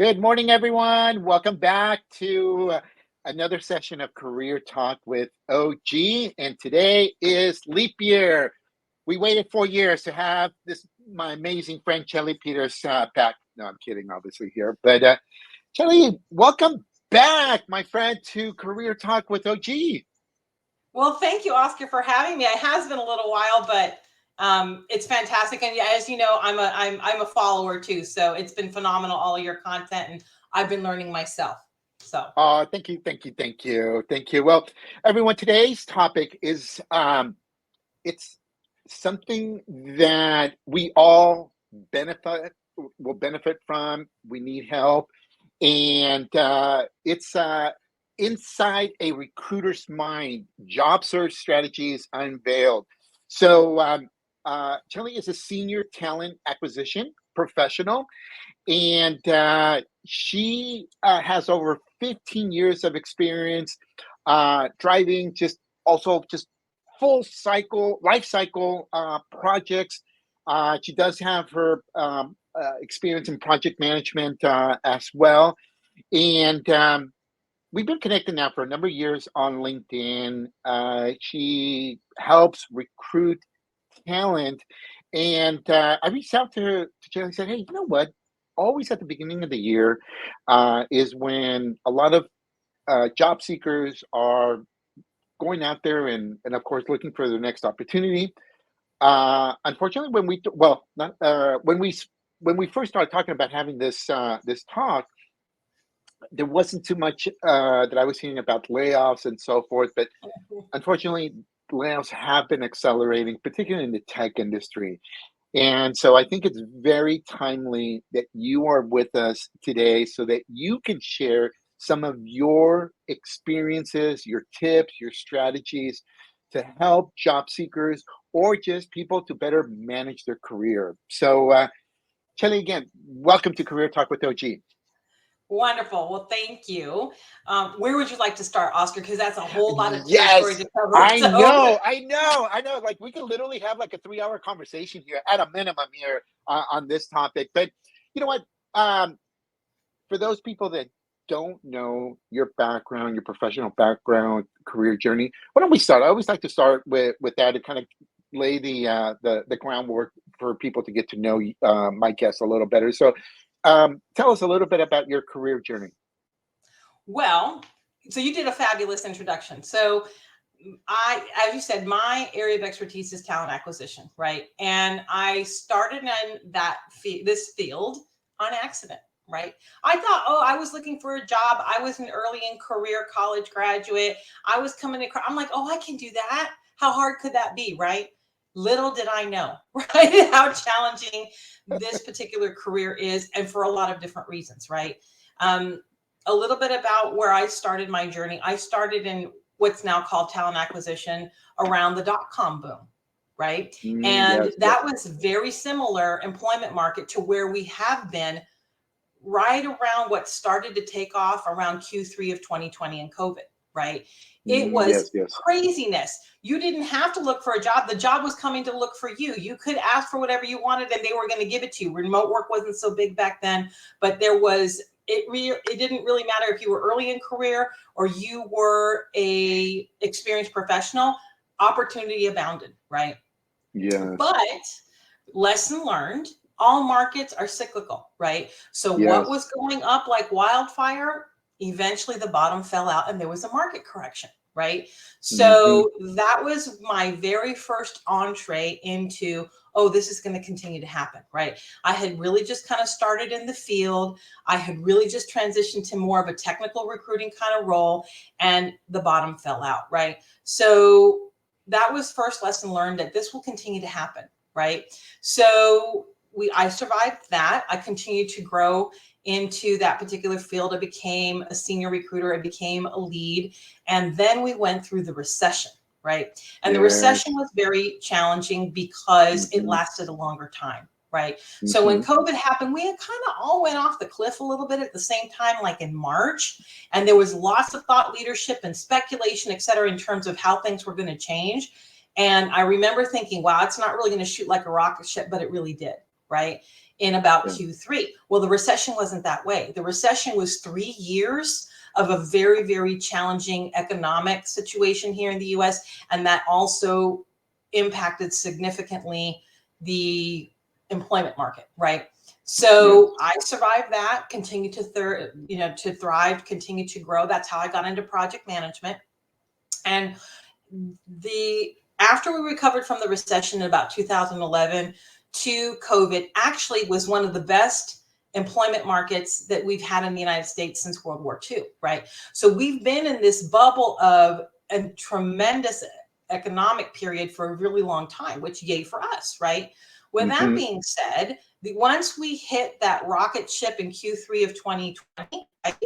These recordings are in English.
Good morning, everyone. Welcome back to another session of Career Talk with OG. And today is leap year. We waited 4 years to have my amazing friend Chelle Peters back. No, I'm kidding, obviously here. But Chelle, welcome back, my friend, to Career Talk with OG. Well, thank you, Oscar, for having me. It has been a little while, but it's fantastic. And as you know, I'm a follower too, so it's been phenomenal, all of your content, and I've been learning myself. So, Oh, thank you. Well, everyone, today's topic is it's something that we all benefit will benefit from. We need help, and it's inside a recruiter's mind. Job search strategies unveiled. So, Chelle is a senior talent acquisition professional, and she has over 15 years of experience driving just full cycle life cycle projects. She does have her experience in project management as well, and we've been connected now for a number of years on LinkedIn. She helps recruit talent, and I reached out to her to Jen and said, "Hey, you know what? Always at the beginning of the year is when a lot of job seekers are going out there and of course looking for their next opportunity. Unfortunately, not when we first started talking about having this talk, there wasn't too much that I was hearing about layoffs and so forth. But unfortunately, layoffs have been accelerating, particularly in the tech industry. And so I think it's very timely that you are with us today so that you can share some of your experiences, your tips, your strategies to help job seekers or just people to better manage their career. So, Chelle, again, welcome to Career Talk with OG. wonderful. Well, thank you. Where would you like to start, Oscar? Because that's a whole lot of territory Yes, to cover. I So, know, I know. Like we could literally have like a 3 hour conversation here at a minimum here on this topic. But you know what? Um, for those people that don't know your background, your professional background, career journey, why don't we start? I always like to start with that to kind of lay the groundwork for people to get to know my guests a little better. So, tell us a little bit about your career journey. well, so you did a fabulous introduction. So, as you said, my area of expertise is talent acquisition, right? And I started in this field on accident, right? I thought, oh, I was looking for a job. I was an early in career college graduate. I was coming across, I'm like, oh, I can do that. How hard could that be, right? Little did I know, right? How challenging this particular career is, and for a lot of different reasons, right? Um, a little bit about where I started my journey. I started in what's now called talent acquisition around the dot-com boom, right? And Yes, that yes. was very similar employment market to where we have been right around what started to take off around Q3 of 2020 and COVID, right? It Yes, was yes. craziness. You didn't have to look for a job. The job was coming to look for you. You could ask for whatever you wanted and they were going to give it to you. Remote work wasn't so big back then, but it didn't really matter if you were early in career or you were a experienced professional, opportunity abounded, right? Yes, But lesson learned, all markets are cyclical, right? So what yes. was going up like wildfire, eventually the bottom fell out and there was a market correction, right? Hmm. So that was my very first entree into, oh, this is going to continue to happen, right? I had really just kind of started in the field. I had really just transitioned to more of a technical recruiting kind of role, and the bottom fell out, right? So that was first lesson learned, that this will continue to happen, right? So I survived that. I continued to grow into that particular field. I became a senior recruiter. I became a lead. And then we went through the recession, right? And the recession Yes. was very challenging because it Hmm. lasted a longer time, right? So when Hmm. COVID happened, we had kind of all went off the cliff a little bit at the same time, like in March. And there was lots of thought leadership and speculation, et cetera, in terms of how things were going to change. And I remember thinking, wow, it's not really going to shoot like a rocket ship, but it really did, right? in about Yeah. Q3. Well, the recession wasn't that way. The recession was 3 years of a very, very challenging economic situation here in the US. And that also impacted significantly the employment market, right? So I survived that, continued to to thrive, continue to grow. That's how I got into project management. And after we recovered from the recession in about 2011 to COVID, actually was one of the best employment markets that we've had in the United States since World War II, right? So we've been in this bubble of a tremendous economic period for a really long time, which yay for us, right? With that being said, once we hit that rocket ship in Q3 of 2020, right,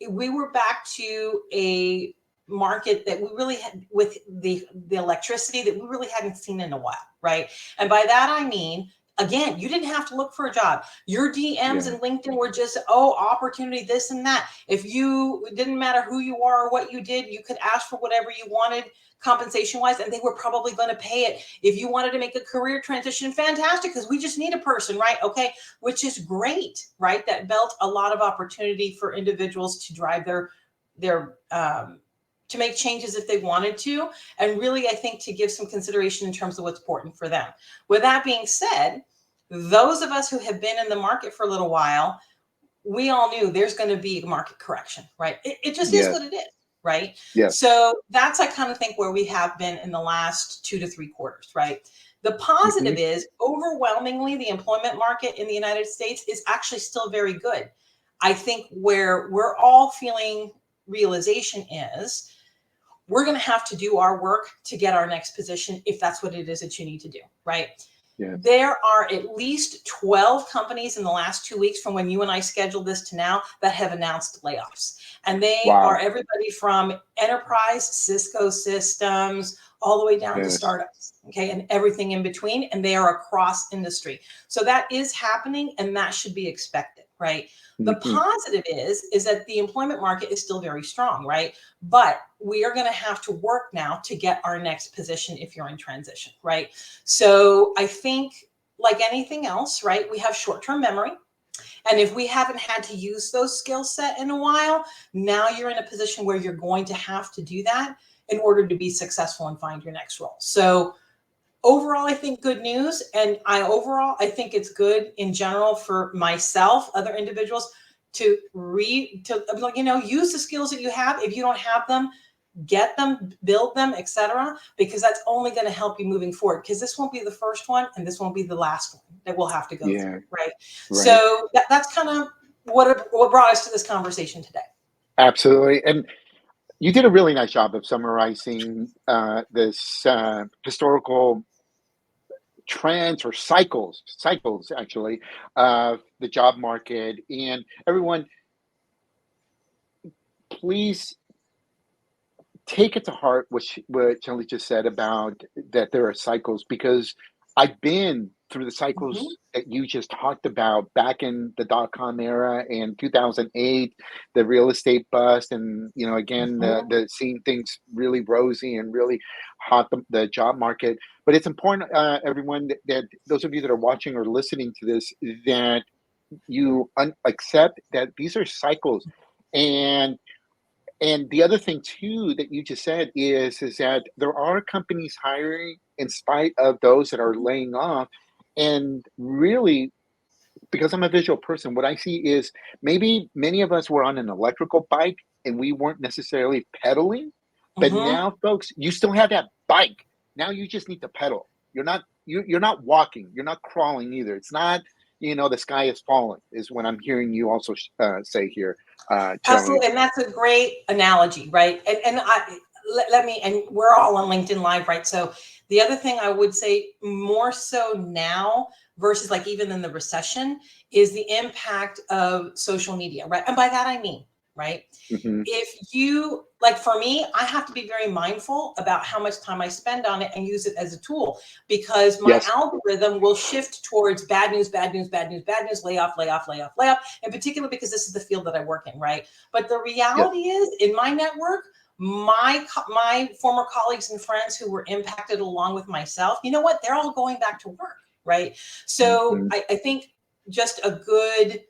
we were back to a market that we really had with the electricity that we really hadn't seen in a while, right? And by that I mean, again, you didn't have to look for a job. Your DMs and LinkedIn were just, oh, opportunity, this and that. If you, it didn't matter who you are or what you did, you could ask for whatever you wanted compensation wise, and they were probably going to pay it. If you wanted to make a career transition, fantastic, because we just need a person, right? Okay, which is great, right? That built a lot of opportunity for individuals to drive their to make changes if they wanted to, and really, I think, to give some consideration in terms of what's important for them. With that being said, those of us who have been in the market for a little while, we all knew there's going to be a market correction, right? It just is what it is, right? So that's, I kind of think, where we have been in the last 2 to 3 quarters, right? The positive is, overwhelmingly, the employment market in the United States is actually still very good. I think where we're all feeling realization is, we're going to have to do our work to get our next position if that's what it is that you need to do, right? There are at least 12 companies in the last 2 weeks from when you and I scheduled this to now that have announced layoffs. And they are everybody from enterprise, Cisco systems, all the way down to startups, okay, and everything in between. And they are across industry. So that is happening, and that should be expected, right? The positive is that the employment market is still very strong, right? But we are going to have to work now to get our next position if you're in transition, right? So I think, like anything else, right, we have short-term memory. And if we haven't had to use those skill set in a while, now you're in a position where you're going to have to do that in order to be successful and find your next role. So overall, I think good news. And I think it's good in general for myself, other individuals, to use the skills that you have. If you don't have them, get them, build them, etc., because that's only going to help you moving forward, because this won't be the first one and this won't be the last one that we'll have to go through, right? So that's kind of what brought us to this conversation today. Absolutely. And you did a really nice job of summarizing this historical trends or cycles actually, of the job market. And everyone, please take it to heart what Chelle just said about that there are cycles, because I've been through the cycles that you just talked about back in the dot-com era in 2008, the real estate bust, and again the seeing things really rosy and really hot, the job market. But it's important, everyone, that those of you that are watching or listening to this, that you accept that these are cycles. And the other thing too that you just said is that there are companies hiring in spite of those that are laying off. And really, because I'm a visual person, what I see is maybe many of us were on an electrical bike and we weren't necessarily pedaling. But now, folks, you still have that bike. Now you just need to pedal. You're not walking. You're not crawling either. It's not, the sky is falling, is what I'm hearing you also say here. Absolutely, and that's a great analogy, right? And let me, and we're all on LinkedIn Live, right? So the other thing I would say, more so now versus like even in the recession, is the impact of social media, right? And by that I mean, right, if you, like, for me, I have to be very mindful about how much time I spend on it and use it as a tool, because my algorithm will shift towards bad news, bad news, bad news, bad news, layoff, layoff, layoff, layoff, in particular because this is the field that I work in, right? But the reality is, in my network, my former colleagues and friends who were impacted along with myself, you know what? They're all going back to work, right? So I think just a good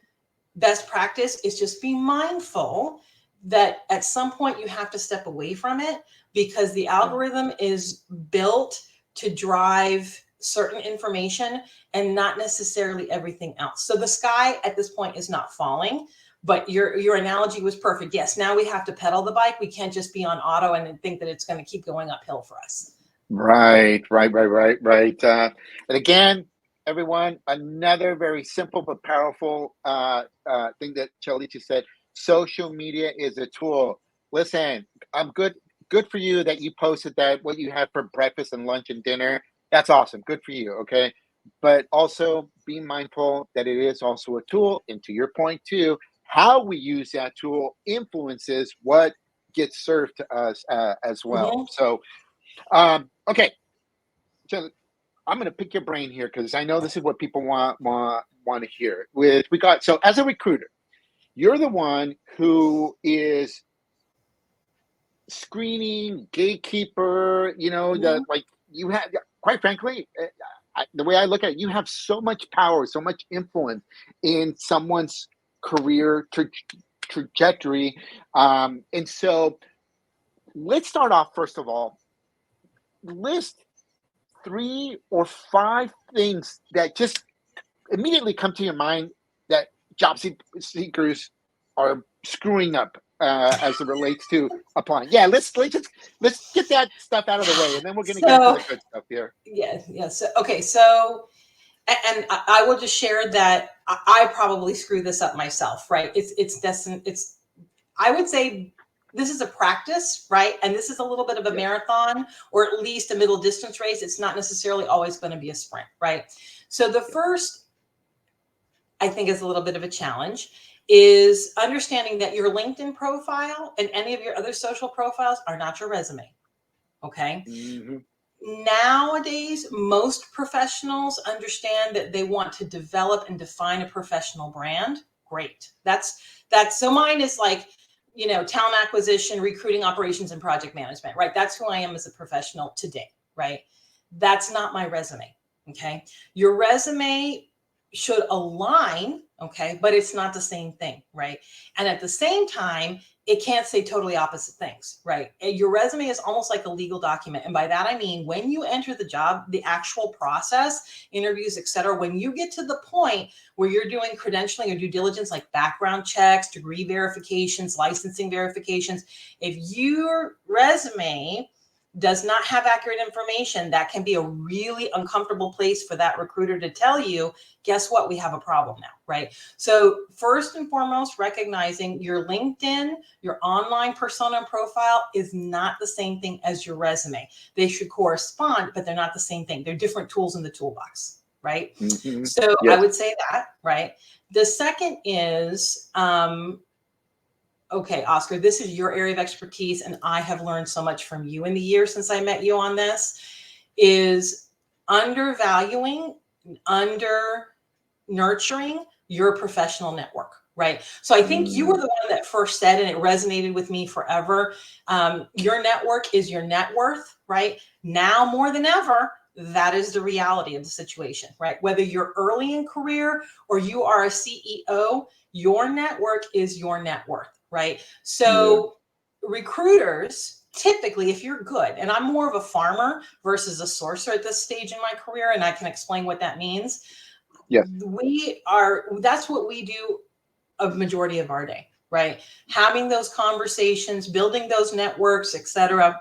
best practice is just be mindful that at some point you have to step away from it, because the algorithm is built to drive certain information and not necessarily everything else. So the sky at this point is not falling, but your analogy was perfect. Yes, now we have to pedal the bike. We can't just be on auto and think that it's going to keep going uphill for us. Right. And again, everyone, another very simple but powerful thing that Chelle just said. Social media is a tool. Listen, I'm good. Good for you that you posted that what you had for breakfast and lunch and dinner. That's awesome. Good for you. Okay. But also be mindful that it is also a tool. And to your point too, how we use that tool influences what gets served to us as well. Mm-hmm. So, okay. So I'm going to pick your brain here because I know this is what people want to hear. So as a recruiter, you're the one who is screening, gatekeeper, Mm-hmm. you have, quite frankly, the way I look at it, you have so much power, so much influence in someone's career trajectory. And so let's start off, first of all, list 3 or 5 things that just immediately come to your mind that job seekers are screwing up as it relates to applying. Yeah, let's get that stuff out of the way, and then we're going to get into So the good stuff here. yeah. So, okay. So, and I will just share that I probably screw this up myself, right? I would say this is a practice, right? And this is a little bit of a Yeah. marathon, or at least a middle distance race. It's not necessarily always going to be a sprint, right? So the first, I think, is a little bit of a challenge, is understanding that your LinkedIn profile and any of your other social profiles are not your resume. Okay. Mm-hmm. Nowadays, most professionals understand that they want to develop and define a professional brand. Great. That's so mine is like, talent acquisition, recruiting, operations, and project management, right? That's who I am as a professional today, right? That's not my resume. Okay. Your resume should align, okay, but it's not the same thing, right? And at the same time, it can't say totally opposite things, right? Your resume is almost like a legal document. And by that, I mean, when you enter the job, the actual process, interviews, et cetera, when you get to the point where you're doing credentialing or due diligence, like background checks, degree verifications, licensing verifications, if your resume does not have accurate information, that can be a really uncomfortable place for that recruiter to tell you, guess what? We have a problem now, right? So first and foremost, recognizing your LinkedIn, your online persona and profile is not the same thing as your resume. They should correspond, but they're not the same thing. They're different tools in the toolbox, right? Mm-hmm. So I Yes. would say that, right? The second is, okay, Oscar, this is your area of expertise, and I have learned so much from you in the years since I met you on this, is undervaluing, under nurturing your professional network, right? So I think you were the one that first said, and it resonated with me forever, your network is your net worth, right? Now more than ever, that is the reality of the situation, right? Whether you're early in career or you are a CEO, your network is your net worth, right? So recruiters, typically, if you're good, and I'm more of a farmer versus a sourcer at this stage in my career, and I can explain what that means. Yes. That's what we do a majority of our day, right? Having those conversations, building those networks, et cetera,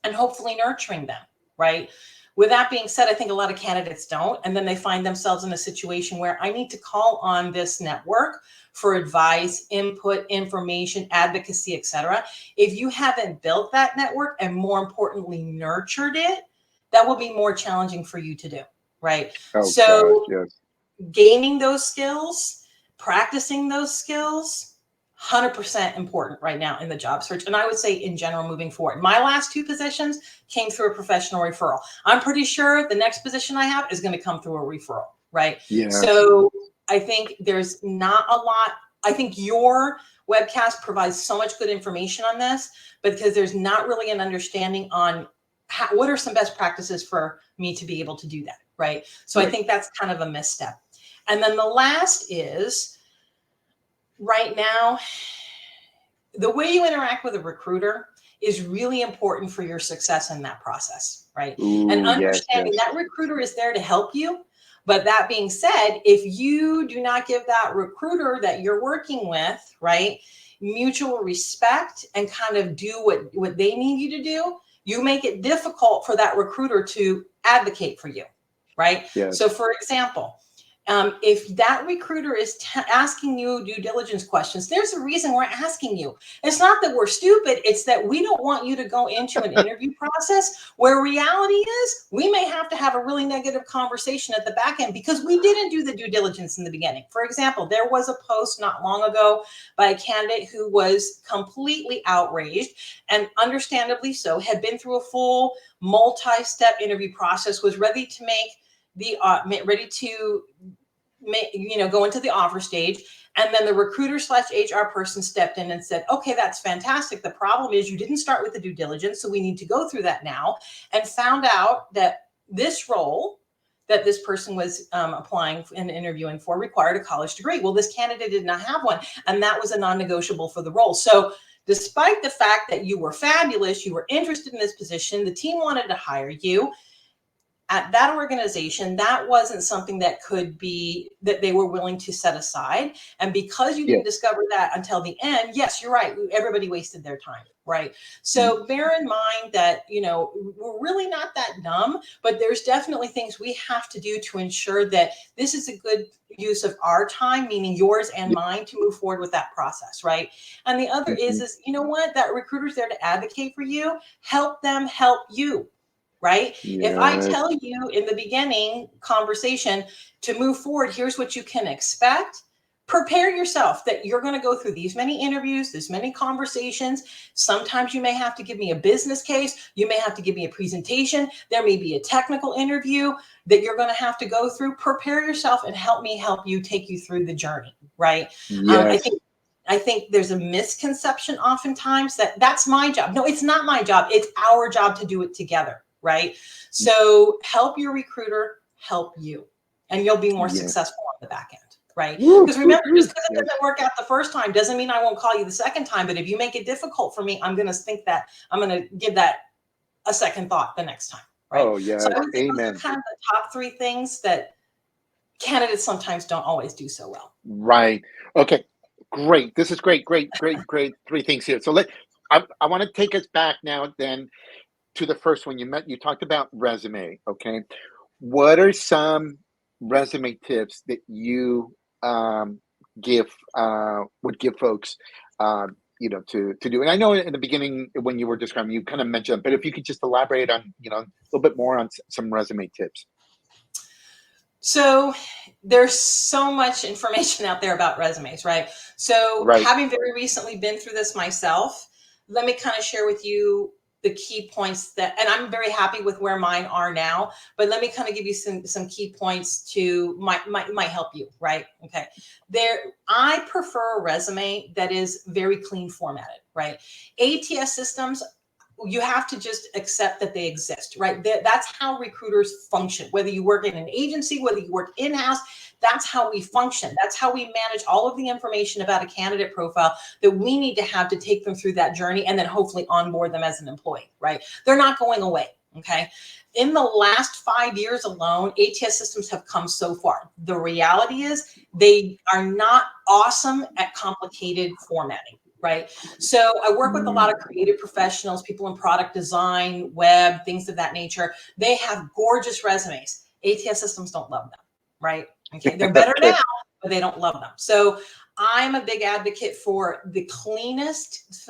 and hopefully nurturing them, right? With that being said, I think a lot of candidates don't. And then they find themselves in a situation where I need to call on this network for advice, input, information, advocacy, et cetera. If you haven't built that network and more importantly, nurtured it, that will be more challenging for you to do, right? Oh gosh. So Yes. gaining those skills, practicing those skills, 100% important right now in the job search. And I would say in general, moving forward, my last 2 positions came through a professional referral. I'm pretty sure the next position I have is going to come through a referral, right? Yes. So I think there's not a lot. I think your webcast provides so much good information on this, because there's not really an understanding on what are some best practices for me to be able to do that, right? So I think that's kind of a misstep. And then the last is right now, the way you interact with a recruiter is really important for your success in that process, right? Ooh, And yes, understanding yes. that recruiter is there to help you. But that being said, if you do not give that recruiter that you're working with, right, mutual respect and kind of do what they need you to do, you make it difficult for that recruiter to advocate for you, right? Yes. So for example, if that recruiter is asking you due diligence questions, there's a reason we're asking you. It's not that we're stupid. It's that we don't want you to go into an interview process where reality is we may have to have a really negative conversation at the back end because we didn't do the due diligence in the beginning. For example, there was a post not long ago by a candidate who was completely outraged, and understandably so, had been through a full multi-step interview process, was ready to go into the offer stage. And then the recruiter / HR person stepped in and said, okay, that's fantastic. The problem is you didn't start with the due diligence. So we need to go through that now, and found out that this role that this person was applying and interviewing for required a college degree. Well, this candidate did not have one, and that was a non-negotiable for the role. So despite the fact that you were fabulous, you were interested in this position, the team wanted to hire you, at that organization, that wasn't something that they were willing to set aside. And because you didn't discover that until the end, yes, you're right. Everybody wasted their time, right? So bear in mind that, we're really not that dumb, but there's definitely things we have to do to ensure that this is a good use of our time, meaning yours and mine, to move forward with that process, right? And the other is, you know what? That recruiter's there to advocate for you. Help them help you. Right? Yes. If I tell you in the beginning conversation to move forward, here's what you can expect. Prepare yourself that you're going to go through these many interviews, this many conversations. Sometimes you may have to give me a business case. You may have to give me a presentation. There may be a technical interview that you're going to have to go through. Prepare yourself and help me help you, take you through the journey, right? Yes. I think there's a misconception oftentimes that that's my job. No, it's not my job. It's our job to do it together. Right? So help your recruiter help you, and you'll be more successful on the back end, right? Because remember, just because it doesn't work out the first time doesn't mean I won't call you the second time. But if you make it difficult for me, I'm going to think that I'm going to give that a second thought the next time, right? Oh, yes. So I would say those Amen. are kind of the top three things that candidates sometimes don't always do so well. Right. Okay. Great. This is great. Great. Three things here. So I want to take us back now then to the first one you talked about resume. Okay. What are some resume tips that you would give folks to do? And I know in the beginning when you were describing, you kind of mentioned, but if you could just elaborate on a little bit more on some resume tips. So there's so much information out there about resumes, right? So having very recently been through this myself, let me kind of share with you the key points and I'm very happy with where mine are now, but let me kind of give you some key points to might help you, right? Okay. I prefer a resume that is very clean formatted, right? ATS systems, you have to just accept that they exist, right? That's how recruiters function. Whether you work in an agency, whether you work in-house, that's how we function. That's how we manage all of the information about a candidate profile that we need to have to take them through that journey and then hopefully onboard them as an employee, right? They're not going away, okay? In the last 5 years alone, ATS systems have come so far. The reality is they are not awesome at complicated formatting. Right. So I work with a lot of creative professionals, people in product design, web, things of that nature. They have gorgeous resumes. ATS systems don't love them. Right. Okay. They're better now, but they don't love them. So I'm a big advocate for the cleanest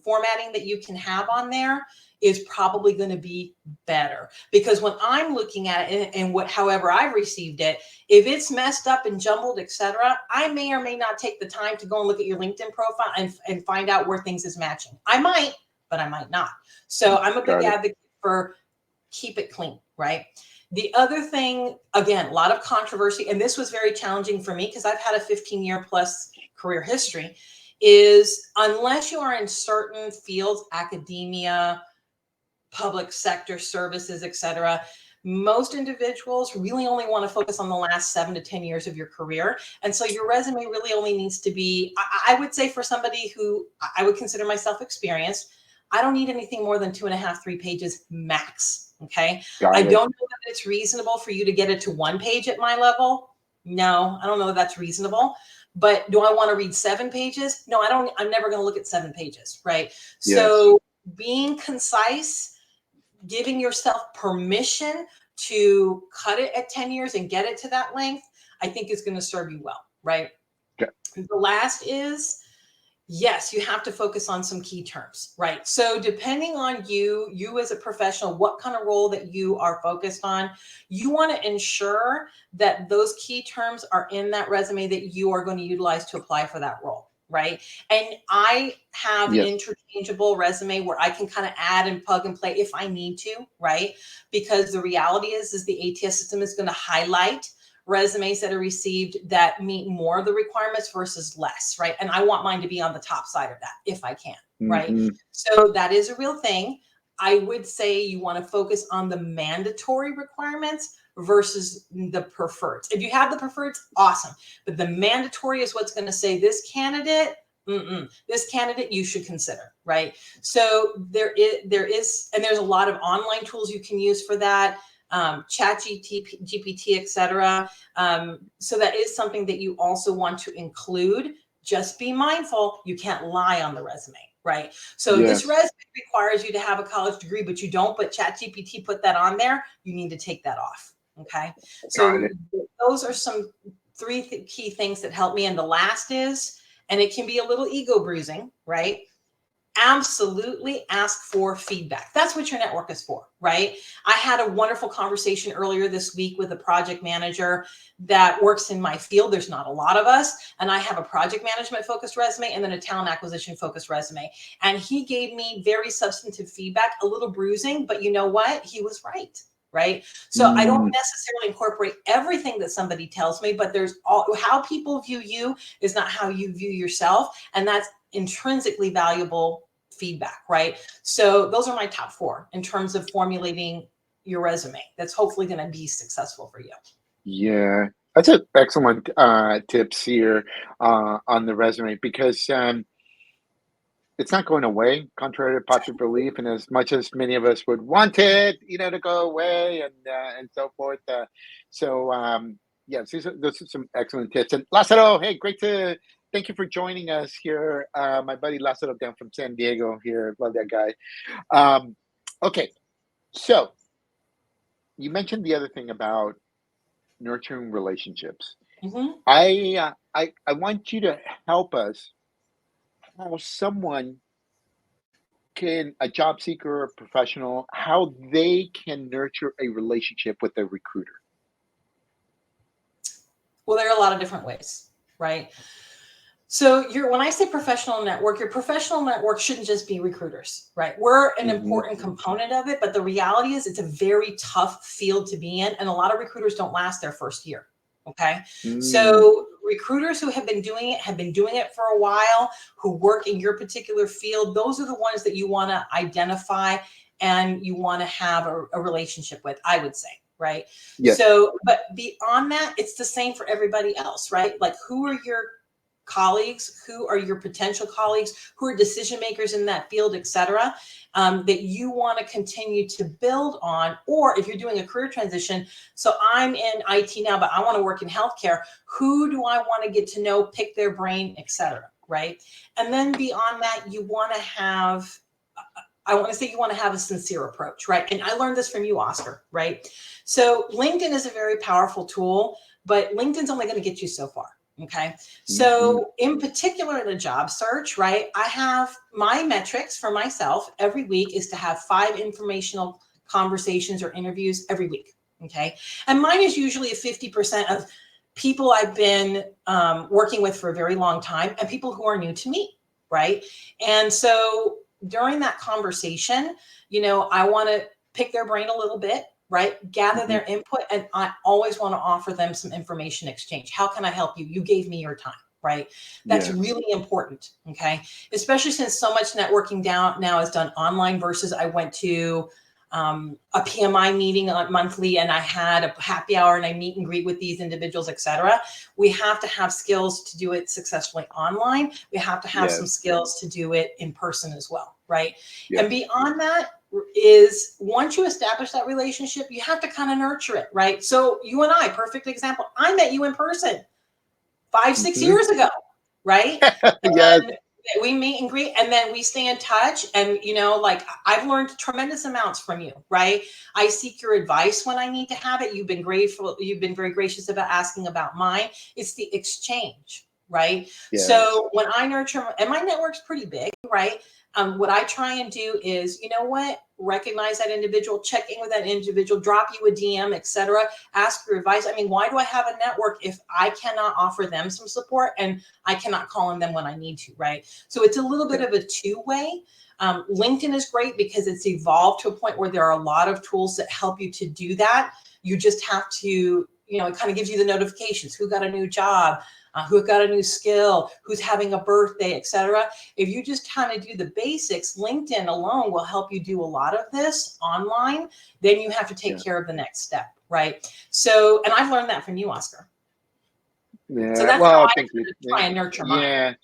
formatting that you can have on there is probably going to be better, because when I'm looking at it and however I've received it, if it's messed up and jumbled, etc., I may or may not take the time to go and look at your LinkedIn profile and find out where things is matching. I might, but I might not. So I'm a big advocate for keep it clean, right? The other thing, again, a lot of controversy, and this was very challenging for me because I've had a 15-year plus career history, is unless you are in certain fields, academia, public sector services, etc., Most individuals really only want to focus on the last 7 to 10 years of your career. And so your resume really only needs to be, I would say for somebody who I would consider myself experienced, I don't need anything more than 2.5, 3 pages max. Okay. Got I it. don't know that it's reasonable for you to get it to 1 page at my level. No, I don't know that that's reasonable. But do I want to read 7 pages? No, I don't. I'm never going to look at 7 pages. Right. Yes. So being concise, giving yourself permission to cut it at 10 years and get it to that length, I think is going to serve you well. Right. Okay. The last is, yes, you have to focus on some key terms, right? So depending on you as a professional, what kind of role that you are focused on, you want to ensure that those key terms are in that resume that you are going to utilize to apply for that role, right? And I have Yes. interchangeable resume where I can kind of add and plug and play if I need to, right? Because the reality is the ATS system is going to highlight resumes that are received that meet more of the requirements versus less, right? And I want mine to be on the top side of that if I can, right? Mm-hmm. So that is a real thing. I would say you want to focus on the mandatory requirements versus the preferreds. If you have the preferreds, awesome. But the mandatory is what's going to say this candidate, this candidate you should consider, right? So there is, and there's a lot of online tools you can use for that. Chat GPT, etc. So that is something that you also want to include. Just be mindful, you can't lie on the resume, right? So Yes. this resume requires you to have a college degree, but you don't, but Chat GPT put that on there, you need to take that off, okay? So those are some 3 key things that help me. And the last is, and it can be a little ego bruising, right? Absolutely ask for feedback. That's what your network is for, right? I had a wonderful conversation earlier this week with a project manager that works in my field. There's not a lot of us. And I have a project management focused resume and then a talent acquisition focused resume. And he gave me very substantive feedback, a little bruising, but you know what? He was right. Right. So I don't necessarily incorporate everything that somebody tells me, but there's how people view you is not how you view yourself. And that's intrinsically valuable feedback, right? So those are my top 4 in terms of formulating your resume. That's hopefully going to be successful for you. Yeah, that's an excellent tips here on the resume because it's not going away, contrary to popular belief. And as much as many of us would want it, to go away and so forth. Yes, those are some excellent tips. And Lázaro, hey, thank you for joining us here. My buddy Lázaro down from San Diego here. Love that guy. Okay, so you mentioned the other thing about nurturing relationships. Mm-hmm. I want you to help us how someone a job seeker or professional, how they can nurture a relationship with a recruiter. Well, there are a lot of different ways, right? So when I say professional network, your professional network shouldn't just be recruiters, right? We're an important component of it, but the reality is it's a very tough field to be in. And a lot of recruiters don't last their first year. Okay. So recruiters who have been doing it for a while, who work in your particular field, those are the ones that you want to identify and you want to have a relationship with, I would say. Right. Yes. So, but beyond that, it's the same for everybody else, right? Like who are your colleagues, who are your potential colleagues, who are decision makers in that field, et cetera, that you want to continue to build on. Or if you're doing a career transition, so I'm in IT now, but I want to work in healthcare, who do I want to get to know, pick their brain, et cetera, right? And then beyond that, you want to have a sincere approach, right? And I learned this from you, Oscar, right? So LinkedIn is a very powerful tool, but LinkedIn's only going to get you so far. Okay. So in particular in a job search, right, I have my metrics for myself every week is to have 5 informational conversations or interviews every week. Okay. And mine is usually a 50% of people I've been working with for a very long time and people who are new to me. Right. And so during that conversation, I want to pick their brain a little bit. Right? Gather their input. And I always want to offer them some information exchange. How can I help you? You gave me your time, right? That's really important. Okay. Especially since so much networking now is done online versus I went to a PMI meeting monthly, and I had a happy hour and I meet and greet with these individuals, etc. We have to have skills to do it successfully online. We have to have some skills to do it in person as well, right? And beyond that is, once you establish that relationship, you have to kind of nurture it, right? So you and I, perfect example, I met you in person 5-6 years ago, right? And we meet and greet, and then we stay in touch. And, you know, like, I've learned tremendous amounts from you, right? I seek your advice when I need to have it. You've been grateful. You've been very gracious about asking about mine. It's the exchange, right? So when I nurture, and my network's pretty big, right? What I try and do is, you know what, recognize that individual, check in with that individual, drop you a DM, etc. Ask for advice. I mean, why do I have a network if I cannot offer them some support and I cannot call on them when I need to, right? So it's a little bit of a two-way. LinkedIn is great because it's evolved to a point where there are a lot of tools that help you to do that. You just have to, you know, it kind of gives you the notifications, who got a new job, who got a new skill, who's having a birthday, etc. If you just kind of do the basics, LinkedIn alone will help you do a lot of this online. Then you have to take care of the next step, right? So, and I've learned that from you, Oscar. So that's how I try and nurture mine.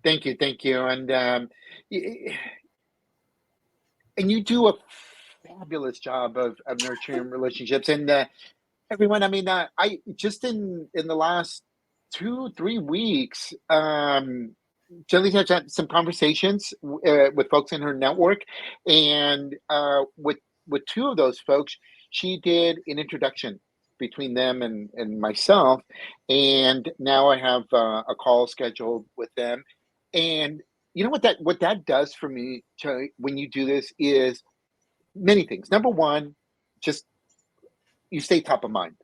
Thank you. And you do a fabulous job of nurturing relationships. And everyone, I mean, I just in the last 2-3 weeks, Jelly's had some conversations with folks in her network, and with two of those folks, she did an introduction between them and myself, and now I have a call scheduled with them. And you know what that does for me, Jelly, when you do this is many things. Number one, just you stay top of mind.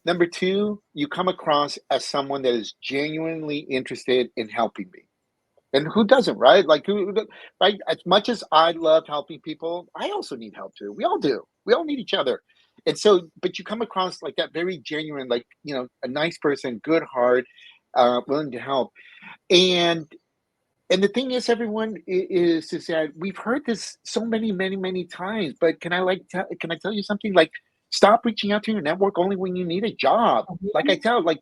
Number two, you come across as someone that is genuinely interested in helping me. And who doesn't, right? Like, right? As much as I love helping people, I also need help too. We all do. We all need each other. And so, but you come across like that very genuine, like, you know, a nice person, good heart, willing to help. And the thing is, everyone, is that we've heard this so many times. But can I tell you something? Like, stop reaching out to your network only when you need a job. Like I tell, like,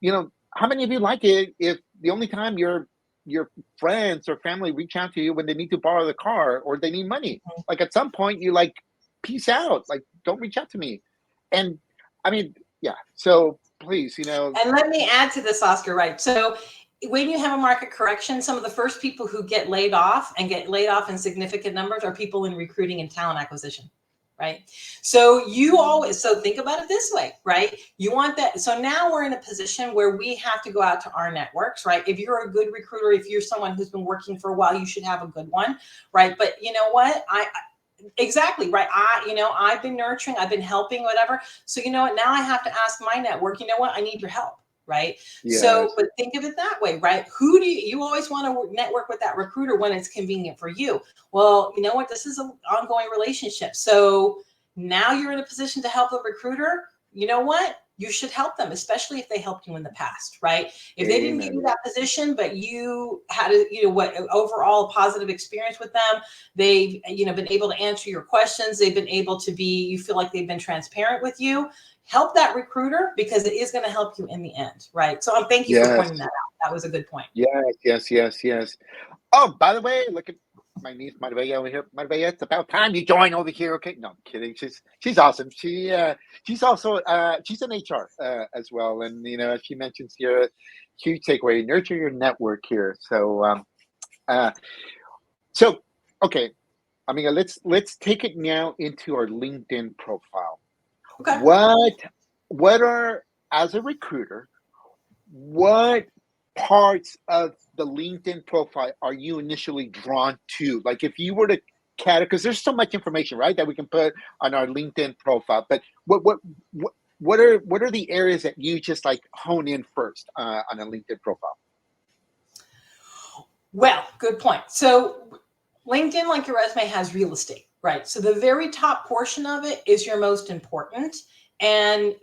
you know, how many of you like it if the only time your friends or family reach out to you when they need to borrow the car or they need money? Like, at some point, you like, peace out. Like, don't reach out to me. And I mean, yeah. So please, you know. And let me add to this, Oscar. Right. So when you have a market correction, some of the first people who get laid off and get laid off in significant numbers are people in recruiting and talent acquisition. Right. So you always, so think about it this way, right? You want that. So now we're in a position where we have to go out to our networks, right? If you're a good recruiter, if you're someone who's been working for a while, you should have a good one, right? But you know what? Exactly, right. I've been nurturing, I've been helping, whatever. So you know what? Now I have to ask my network, you know what? I need your help. Right. So, but think of it that way, right? Who do you always want to network with that recruiter when it's convenient for you? Well, you know what? This is an ongoing relationship. So now you're in a position to help a recruiter. You know what? You should help them, especially if they helped you in the past, right? If they didn't give you that position, but you had overall a positive experience with them, they've, been able to answer your questions. They've been able to you feel like they've been transparent with you. Help that recruiter, because it is going to help you in the end, right? So thank you for pointing that out. That was a good point. Yes. Oh, by the way, look at my niece Maravilla over here. Maravilla, it's about time you join over here. Okay, no, I'm kidding. She's awesome. She's also she's in HR as well, and as she mentions here, huge takeaway: nurture your network here. So okay, I mean, let's take it now into our LinkedIn profile. Okay. What are, as a recruiter, what parts of the LinkedIn profile are you initially drawn to? Like, if you were to because there's so much information, right, that we can put on our LinkedIn profile. But what are the areas that you just like hone in first on a LinkedIn profile? Well, good point. So LinkedIn, like your resume, has real estate, right? So the very top portion of it is your most important. And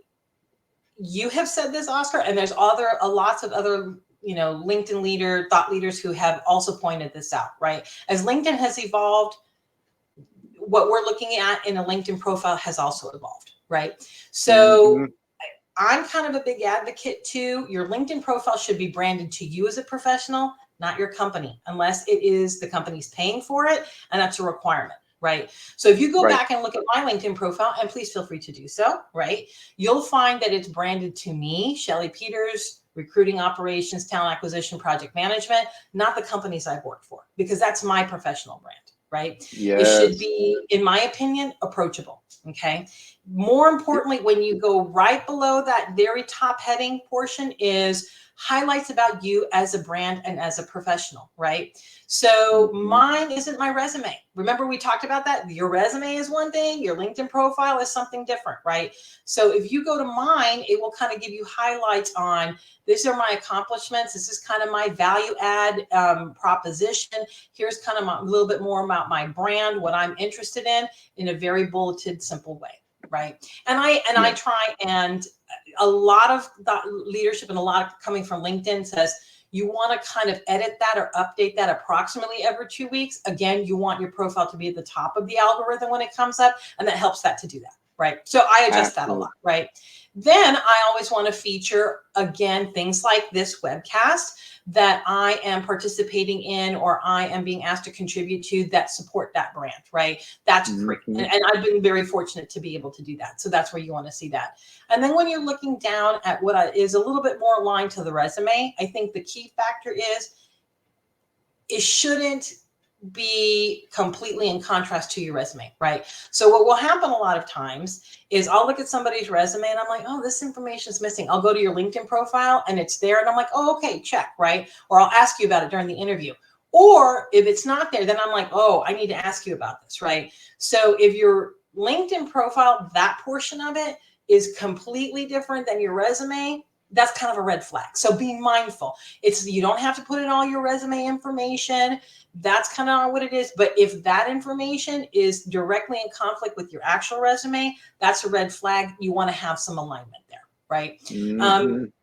you have said this, Oscar, and there's lots of other, LinkedIn thought leaders who have also pointed this out, right? As LinkedIn has evolved, what we're looking at in a LinkedIn profile has also evolved, right? So I'm kind of a big advocate too. Your LinkedIn profile should be branded to you as a professional, not your company, unless it is the company's paying for it, and that's a requirement, right? So if you go back and look at my LinkedIn profile, and please feel free to do so, right? You'll find that it's branded to me, Chelle Peters, recruiting operations, talent acquisition, project management, not the companies I've worked for, because that's my professional brand, right? It should be, in my opinion, approachable, okay? More importantly, when you go right below that very top heading portion is highlights about you as a brand and as a professional, right? So mine isn't my resume. Remember we talked about that? Your resume is one thing, your LinkedIn profile is something different, right? So if you go to mine, it will kind of give you highlights on, these are my accomplishments. This is kind of my value add proposition. Here's kind of a little bit more about my brand, what I'm interested in a very bulleted, simple way. Right. And I try, and a lot of that leadership and a lot of coming from LinkedIn says you want to kind of edit that or update that approximately every 2 weeks. Again, you want your profile to be at the top of the algorithm when it comes up, and that helps that to do that. Right. So I adjust that a lot. Right. Then I always want to feature, again, things like this webcast that I am participating in or I am being asked to contribute to that support that brand, right? That's great. And I've been very fortunate to be able to do that. So that's where you want to see that. And then when you're looking down at what is a little bit more aligned to the resume, I think the key factor is it shouldn't be completely in contrast to your resume, right? So what will happen a lot of times is I'll look at somebody's resume and I'm like, oh, this information is missing. I'll go to your LinkedIn profile and it's there and I'm like, oh, okay, check, right? Or I'll ask you about it during the interview. Or if it's not there, then I'm like, oh, I need to ask you about this, right? So if your LinkedIn profile, that portion of it is completely different than your resume, that's kind of a red flag. So be mindful. You don't have to put in all your resume information. That's kind of what it is. But if that information is directly in conflict with your actual resume, that's a red flag. You want to have some alignment there, right?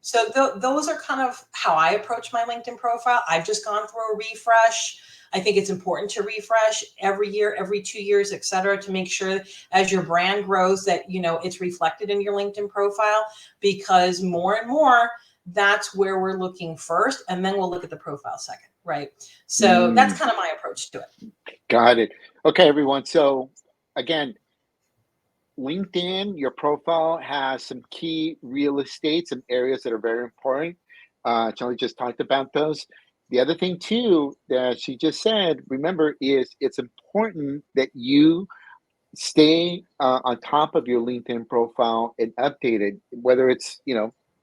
So those are kind of how I approach my LinkedIn profile. I've just gone through a refresh. I think it's important to refresh every year, every 2 years, et cetera, to make sure as your brand grows that, it's reflected in your LinkedIn profile, because more and more, that's where we're looking first. And then we'll look at the profile second, right? So that's kind of my approach to it. Got it. Okay, everyone. So again, LinkedIn, your profile has some key real estate, some areas that are very important. Charlie just talked about those. The other thing too that she just said, remember, is it's important that you stay on top of your LinkedIn profile and update it, whether it's,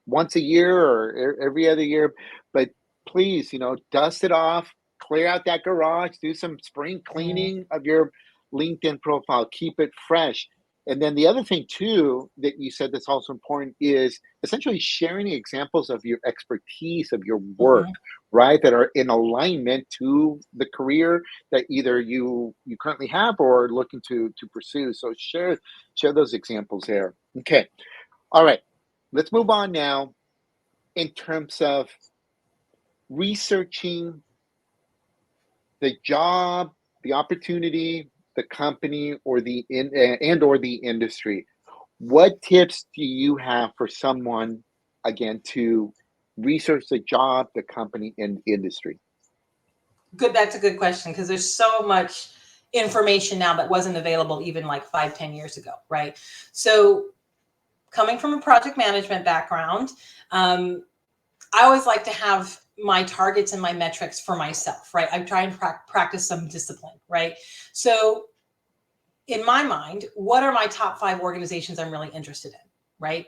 once a year or every other year, but please, dust it off, clear out that garage, do some spring cleaning of your LinkedIn profile, keep it fresh. And then the other thing too that you said that's also important is essentially sharing examples of your expertise, of your work, right, that are in alignment to the career that either you currently have or looking to pursue. So share those examples there. Okay. All right. Let's move on now in terms of researching the job, the opportunity, the company, or the industry. What tips do you have for someone, again, to research the job, the company, and industry? Good. That's a good question, because there's so much information now that wasn't available even like 5-10 years ago, right? So coming from a project management background, I always like to have my targets and my metrics for myself, right? I try and practice some discipline, right? So in my mind, what are my top 5 organizations I'm really interested in, right?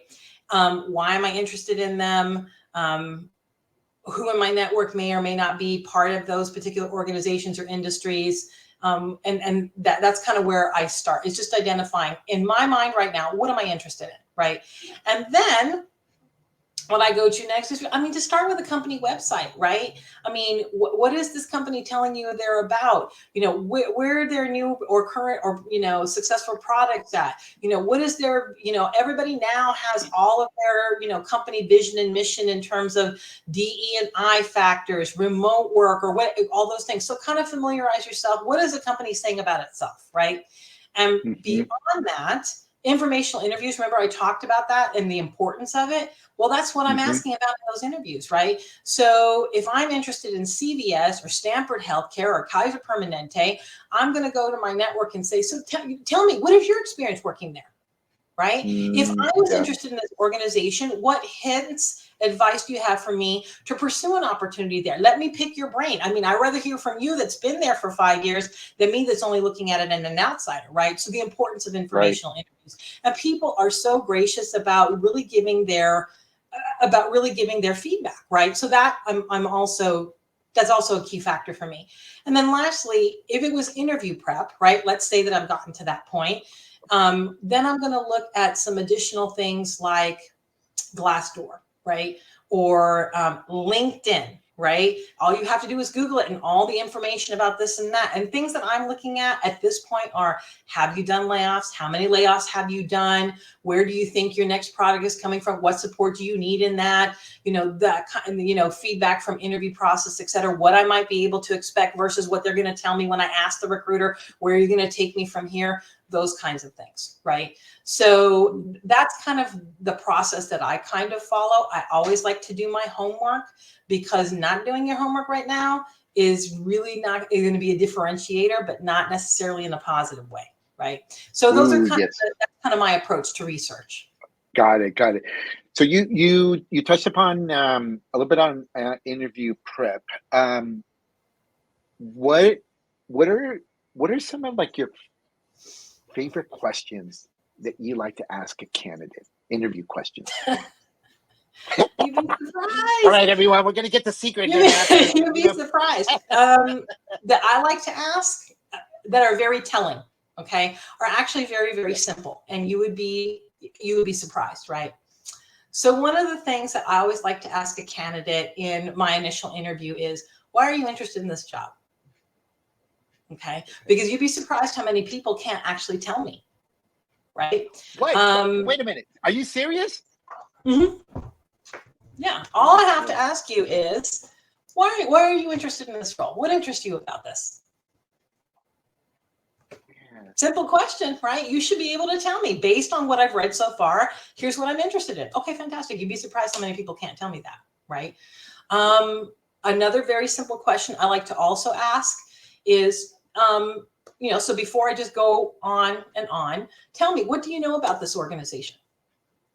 Why am I interested in them? Who in my network may or may not be part of those particular organizations or industries. And that's kind of where I start. It's just identifying, in my mind right now, what am I interested in, right? And then what I go to next is, to start with a company website, right? What is this company telling you they're about? Where their new or current or, successful products at? What is their, everybody now has all of their, company vision and mission in terms of DE&I factors, remote work, or what, all those things. So kind of familiarize yourself. What is the company saying about itself, right? And Mm-hmm. beyond that, informational interviews, remember I talked about that and the importance of it? Well, that's what I'm Mm-hmm. asking about in those interviews, right? So if I'm interested in CVS or Stanford Healthcare or Kaiser Permanente, I'm going to go to my network and say, so tell me, what is your experience working there? Right? If I was Yeah. interested in this organization, what hints, advice do you have for me to pursue an opportunity there? Let me pick your brain. I mean, I'd rather hear from you that's been there for 5 years than me that's only looking at it as an outsider, right? So the importance of informational interviews. And people are so gracious about really giving their feedback, right? So that I'm also that's also a key factor for me. And then lastly, if it was interview prep, right? Let's say that I've gotten to that point. Then I'm going to look at some additional things like Glassdoor, right? Or LinkedIn, right? All you have to do is Google it and all the information about this and that. And things that I'm looking at this point are, have you done layoffs? How many layoffs have you done? Where do you think your next product is coming from? What support do you need in that? That kind of, feedback from interview process, et cetera, what I might be able to expect versus what they're going to tell me when I ask the recruiter, where are you going to take me from here? Those kinds of things, right? So that's kind of the process that I kind of follow. I always like to do my homework, because not doing your homework right now is really not going to be a differentiator, but not necessarily in a positive way, right? So those are that's kind of my approach to research. Got it. So you touched upon a little bit on interview prep. What are some of like your favorite questions that you like to ask a candidate? Interview questions. You'd be surprised. All right, everyone, we're gonna get the secret here. You'd be surprised. That I like to ask that are very telling, okay, are actually very, very simple, and you would be surprised, right? So one of the things that I always like to ask a candidate in my initial interview is, why are you interested in this job? Okay, because you'd be surprised how many people can't actually tell me, right? What? Wait a minute. Are you serious? Mm-hmm. Yeah. All I have to ask you is, why are you interested in this role? What interests you about this? Simple question, right? You should be able to tell me based on what I've read so far. Here's what I'm interested in. Okay, fantastic. You'd be surprised how many people can't tell me that, right? Another very simple question I like to also ask is, so before I just go on and on, tell me, what do you know about this organization?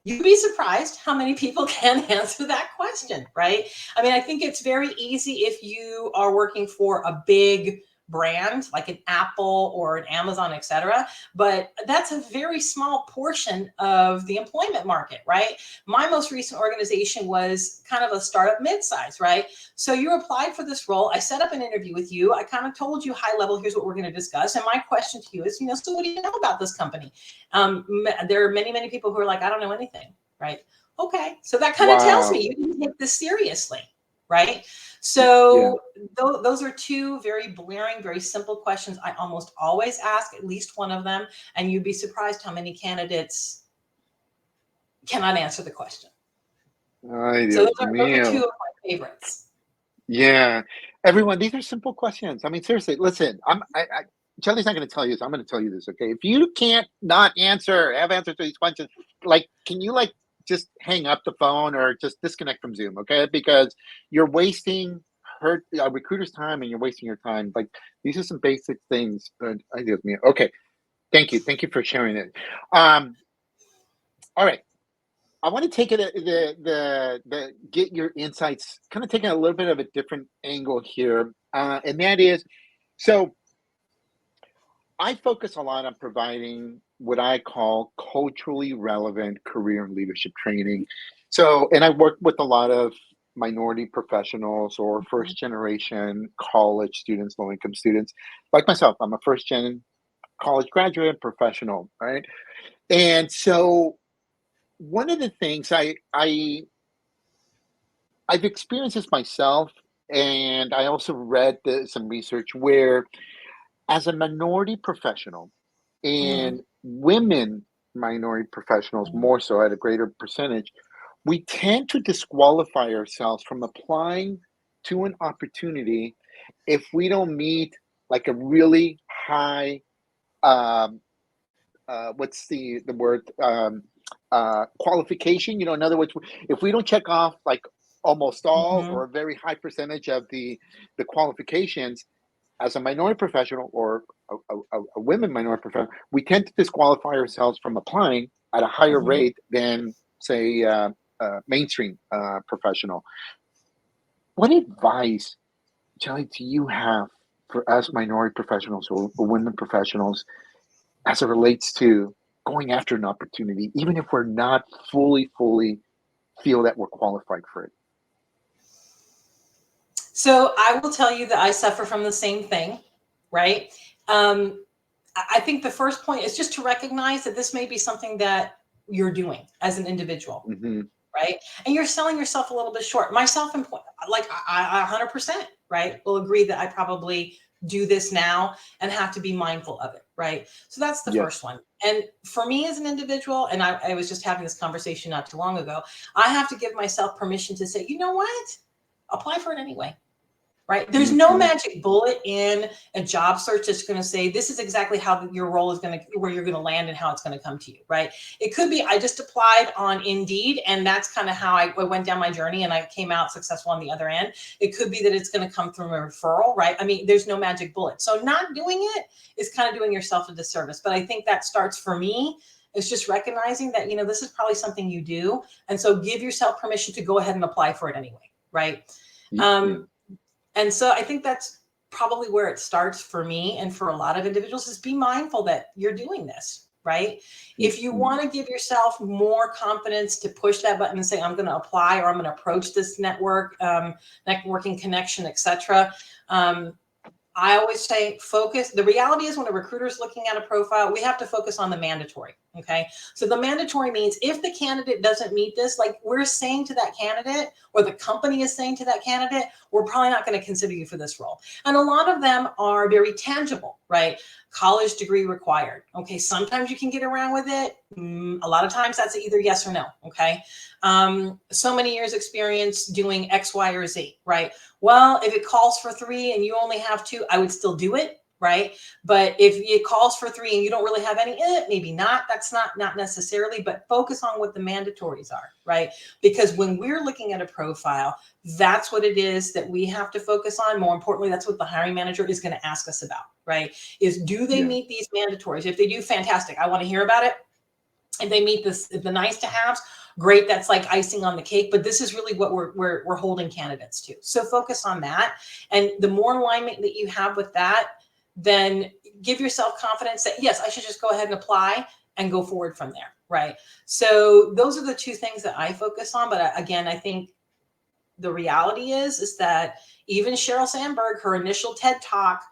You'd be surprised how many people can answer that question, right? I mean, I think it's very easy if you are working for a big brand like an Apple or an Amazon, et cetera, but that's a very small portion of the employment market, right? My most recent organization was kind of a startup mid-size, right? So you applied for this role. I set up an interview with you. I kind of told you high level, here's what we're going to discuss. And my question to you is, so what do you know about this company? There are many, many people who are like, I don't know anything, right? Okay. So that kind of tells me you didn't take this seriously, right? So those are two very blaring, very simple questions I almost always ask, at least one of them, and you'd be surprised how many candidates cannot answer the question. Ay, so Dios those are two of my favorites. Yeah, everyone, these are simple questions. I mean, seriously, listen, Chelle's not going to tell you this. I'm going to tell you this, okay? If you can't not have answers to these questions, like, can you just hang up the phone or just disconnect from Zoom, okay? Because you're wasting a recruiter's time and you're wasting your time. Like, these are some basic things. But okay, thank you for sharing it. All right. I want to take it the get your insights, kind of taking a little bit of a different angle here, and that is, so I focus a lot on providing what I call culturally relevant career and leadership training. So, and I work with a lot of minority professionals or first generation college students, low income students, like myself. I'm a first gen college graduate professional, right? And so one of the things I've experienced this myself, and I also read some research where, as a minority professional, and women minority professionals more so at a greater percentage, we tend to disqualify ourselves from applying to an opportunity if we don't meet like a really high what's the word, qualification. In other words, if we don't check off like almost all Mhm. or a very high percentage of the qualifications as a minority professional or a women minority professional, we tend to disqualify ourselves from applying at a higher Mhm. rate than, say, mainstream professional. What advice, Charlie, do you have for us minority professionals or women professionals as it relates to going after an opportunity, even if we're not fully feel that we're qualified for it? So I will tell you that I suffer from the same thing, right? Um, I think the first point is just to recognize that this may be something that you're doing as an individual, Mm-hmm. right? And you're selling yourself a little bit short. Myself, like I 100%, right, will agree that I probably do this now and have to be mindful of it, right? So that's the Yes. first one. And for me as an individual, and I was just having this conversation not too long ago, I have to give myself permission to say, you know what? Apply for it anyway, right? There's no Mm-hmm. magic bullet in a job search that's going to say this is exactly how your role is going to, where you're going to land and how it's going to come to you, right? It could be I just applied on Indeed and that's kind of how I went down my journey and I came out successful on the other end. It could be that it's going to come from a referral, right? I mean, there's no magic bullet. So not doing it is kind of doing yourself a disservice. But I think that starts for me. It's just recognizing that, this is probably something you do. And so give yourself permission to go ahead and apply for it anyway, right? Yeah. Um, and so I think that's probably where it starts for me and for a lot of individuals is be mindful that you're doing this, right? If you Mm-hmm. want to give yourself more confidence to push that button and say, I'm going to apply or I'm going to approach this networking connection, etc. I always say focus. The reality is when a recruiter is looking at a profile, we have to focus on the mandatory. Okay. So the mandatory means if the candidate doesn't meet this, like we're saying to that candidate or the company is saying to that candidate, we're probably not going to consider you for this role. And a lot of them are very tangible, right? College degree required. Okay. Sometimes you can get around with it. A lot of times that's either yes or no. Okay. So many years experience doing X, Y, or Z, right? Well, if it calls for 3 and you only have 2, I would still do it, right? But if it calls for 3 and you don't really have any, maybe not. That's not necessarily, but focus on what the mandatories are, right? Because when we're looking at a profile, that's what it is that we have to focus on. More importantly, that's what the hiring manager is going to ask us about, right? Is do they Yeah. meet these mandatories? If they do, fantastic. I want to hear about it. If they meet the nice to haves, great. That's like icing on the cake. But this is really what we're holding candidates to. So focus on that, and the more alignment that you have with that, then give yourself confidence that yes, I should just go ahead and apply and go forward from there. Right. So those are the two things that I focus on. But again, I think the reality is that even Sheryl Sandberg, her initial TED talk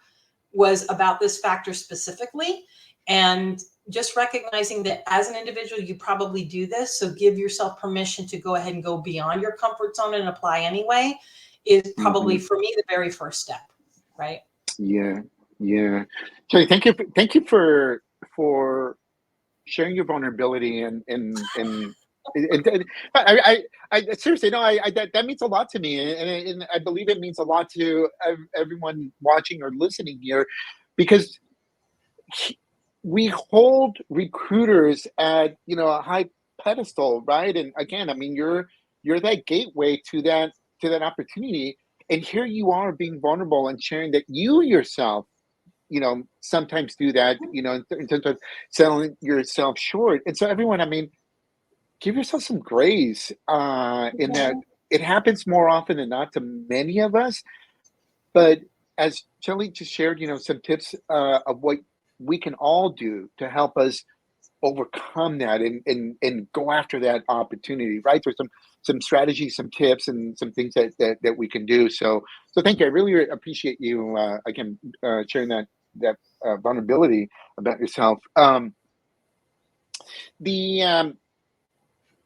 was about this factor specifically. And just recognizing that as an individual, you probably do this. So give yourself permission to go ahead and go beyond your comfort zone and apply anyway is Mm-hmm. probably for me the very first step. Right. Yeah. Yeah. Charlie, thank you for sharing your vulnerability and I seriously no, I that means a lot to me, and I believe it means a lot to everyone watching or listening here, because we hold recruiters at a high pedestal, right? And again, I mean, you're that gateway to that opportunity, and here you are being vulnerable and sharing that you yourself sometimes do that, in terms of selling yourself short. And so everyone, I mean, give yourself some grace, in that it happens more often than not to many of us. But as Shelly just shared, some tips of what we can all do to help us overcome that and go after that opportunity, right? There's some strategies, some tips, and some things that we can do. So thank you. I really appreciate you again sharing that vulnerability about yourself. The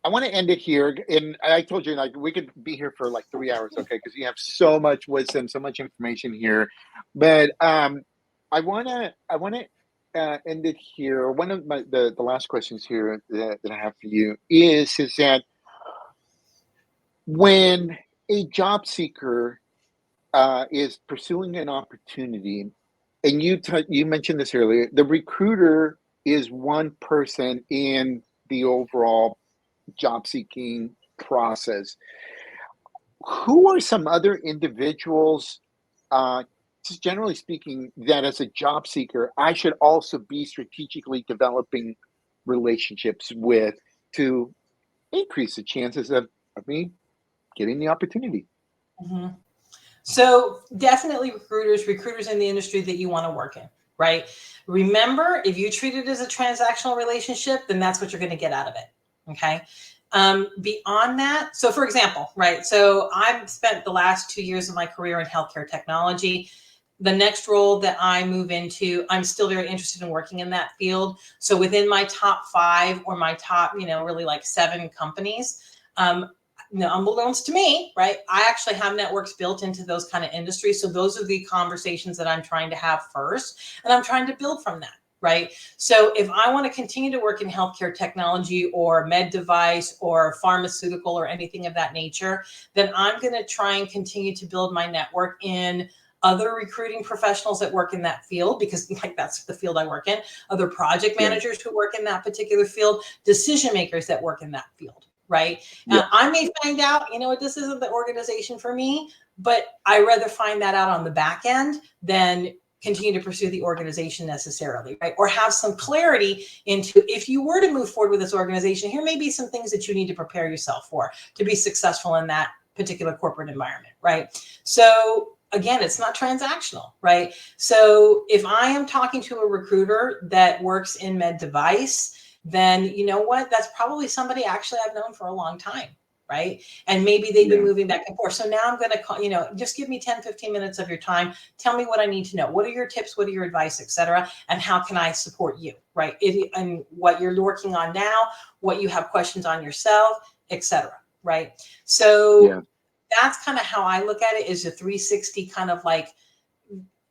I want to end it here, and I told you like we could be here for like 3 hours, okay? Because you have so much wisdom, so much information here. But I wanna end it here. One of the last questions here that I have for you is that when a job seeker is pursuing an opportunity, and you mentioned this earlier, the recruiter. is one person in the overall job seeking process. Who are some other individuals, uh, just generally speaking, that as a job seeker, I should also be strategically developing relationships with to increase the chances of me getting the opportunity? Mhm. So definitely recruiters in the industry that you want to work in, right? Remember, if you treat it as a transactional relationship, then that's what you're going to get out of it. Okay. Beyond that, so for example, right? So I've spent the last 2 years of my career in healthcare technology. The next role that I move into, I'm still very interested in working in that field. So within my top 5 or my top, really like 7 companies, unbeknownst to me, right? I actually have networks built into those kind of industries. So those are the conversations that I'm trying to have first, and I'm trying to build from that. Right. So if I want to continue to work in healthcare technology or med device or pharmaceutical or anything of that nature, then I'm going to try and continue to build my network in other recruiting professionals that work in that field, because like that's the field I work in, other project Yeah, managers who work in that particular field, decision makers that work in that field. Right. yeah, I may find out, this isn't the organization for me, but I rather find that out on the back end than continue to pursue the organization necessarily, right? Or have some clarity into, if you were to move forward with this organization, here may be some things that you need to prepare yourself for to be successful in that particular corporate environment, right? So again, it's not transactional, right? So if I am talking to a recruiter that works in med device, then you know what? That's probably somebody actually I've known for a long time, right? And maybe they've been yeah, moving back and forth. So now I'm going to call, just give me 10, 15 minutes of your time. Tell me what I need to know. What are your tips? What are your advice, et cetera? And how can I support you, right? And what you're working on now, what you have questions on yourself, et cetera, right? So yeah, that's kind of how I look at it, is a 360 kind of like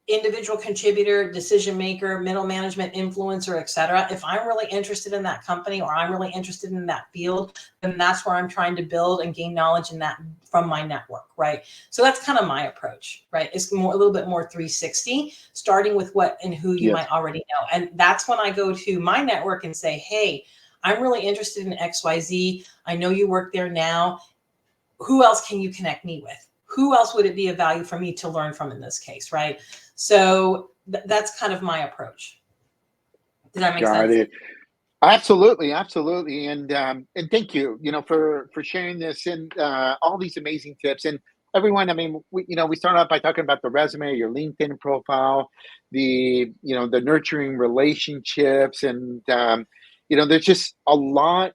individual contributor, decision maker, middle management, influencer, et cetera. If I'm really interested in that company or I'm really interested in that field, then that's where I'm trying to build and gain knowledge in that from my network, right? So that's kind of my approach, right? It's a little bit more 360, starting with what and who you yes, might already know. And that's when I go to my network and say, hey, I'm really interested in XYZ. I know you work there now. Who else can you connect me with? Who else would it be of value for me to learn from in this case, right? So that's kind of my approach. Does that make got sense? it. Absolutely, absolutely, and thank you, for sharing this and all these amazing tips. And everyone, I mean, we started out by talking about the resume, your LinkedIn profile, the nurturing relationships, and there's just a lot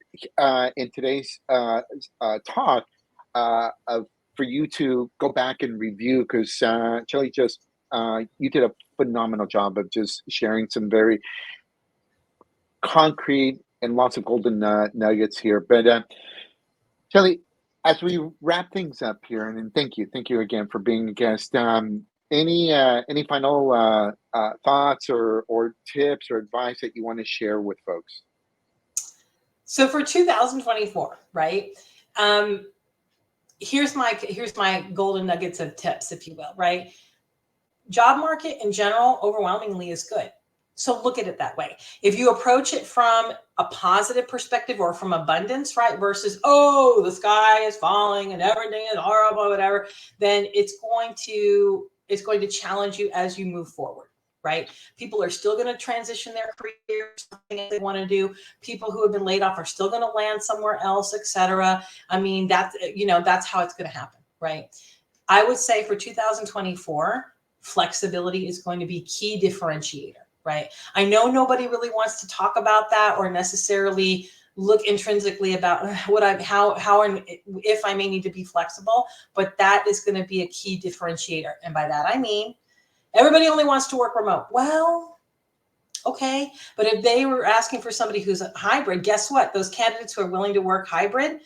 in today's talk of for you to go back and review because Chelle, just you did a phenomenal job of just sharing some very concrete and lots of golden nuggets here. But Kelly, as we wrap things up here, and thank you again for being a guest. Any final thoughts or tips or advice that you want to share with folks? So for 2024, right? Um, here's my golden nuggets of tips, if you will, right? Job market in general overwhelmingly is good. So look at it that way. If you approach it from a positive perspective or from abundance, right, versus, oh, the sky is falling and everything is horrible, whatever, then it's going to challenge you as you move forward, right? People are still going to transition their career, something that they want to do. People who have been laid off are still going to land somewhere else, etc. I mean, that's how it's going to happen, right? I would say for 2024, flexibility is going to be key differentiator, right? I know nobody really wants to talk about that or necessarily look intrinsically about how and if I may need to be flexible, but that is going to be a key differentiator. And by that I mean everybody only wants to work remote. Well, okay, but if they were asking for somebody who's a hybrid, guess what? Those candidates who are willing to work hybrid,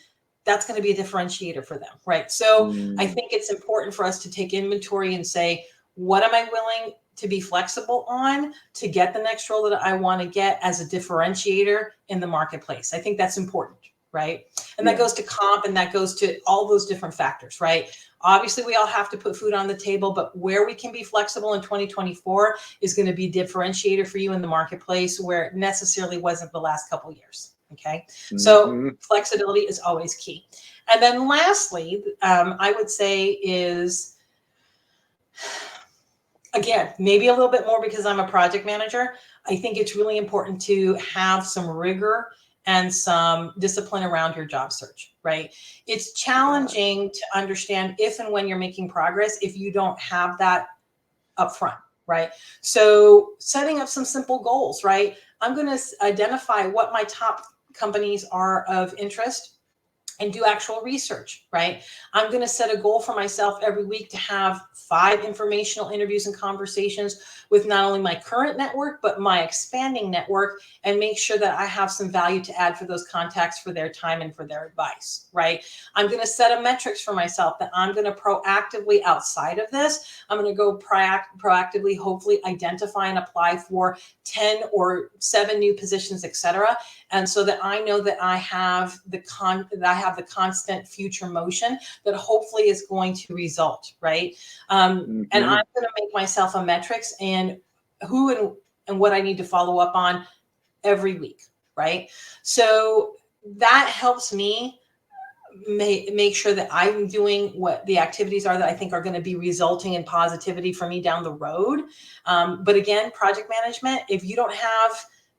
that's going to be a differentiator for them, right? So I Mm, think it's important for us to take inventory and say, what am I willing to be flexible on to get the next role that I want to get as a differentiator in the marketplace? I think that's important, right? And that goes to comp, and that goes to all those different factors, right? Obviously, we all have to put food on the table, but where we can be flexible in 2024 is going to be differentiator for you in the marketplace where it necessarily wasn't the last couple of years. Okay. So flexibility is always key. And then lastly, I would say is, again, maybe a little bit more because I'm a project manager. I think it's really important to have some rigor and some discipline around your job search, right? It's challenging to understand if and when you're making progress if you don't have that up front, right? So setting up some simple goals, right? I'm going to identify what my top companies are of interest and do actual research, right? I'm going to set a goal for myself every week to have 5 informational interviews and conversations with not only my current network, but my expanding network, and make sure that I have some value to add for those contacts for their time and for their advice, right? I'm going to set a metrics for myself that I'm going to proactively, outside of this, I'm going to go proactively, hopefully identify and apply for 10 or 7 new positions, et cetera. And so that I know that I have the constant future motion that hopefully is going to result, right? And I'm going to make myself a metrics and who and what I need to follow up on every week, right? So that helps me make sure that I'm doing what the activities are that I think are going to be resulting in positivity for me down the road. But again, project management, if you don't have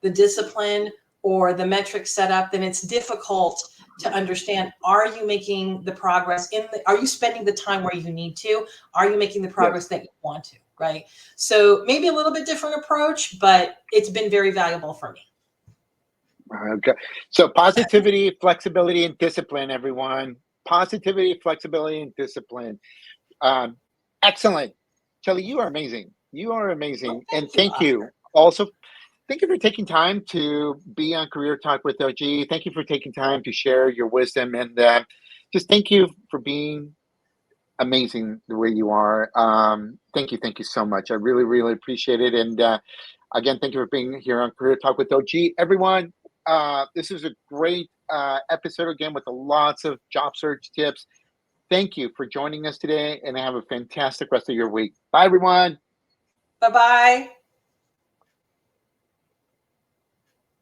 the discipline or the metrics set up, then it's difficult to understand, are you making the progress are you spending the time where you need to? Are you making the progress that you want to, right? So maybe a little bit different approach, but it's been very valuable for me. Okay. So positivity, flexibility, and discipline, everyone. Positivity, flexibility, and discipline. Excellent. Chelle, you are amazing. You are amazing. Well, and thank you. Also, thank you for taking time to be on Career Talk with OG. Thank you for taking time to share your wisdom. And just thank you for being amazing the way you are. Thank you. Thank you so much. I really, really appreciate it. And again, thank you for being here on Career Talk with OG. Everyone, this is a great episode again with lots of job search tips. Thank you for joining us today, and have a fantastic rest of your week. Bye, everyone. Bye-bye.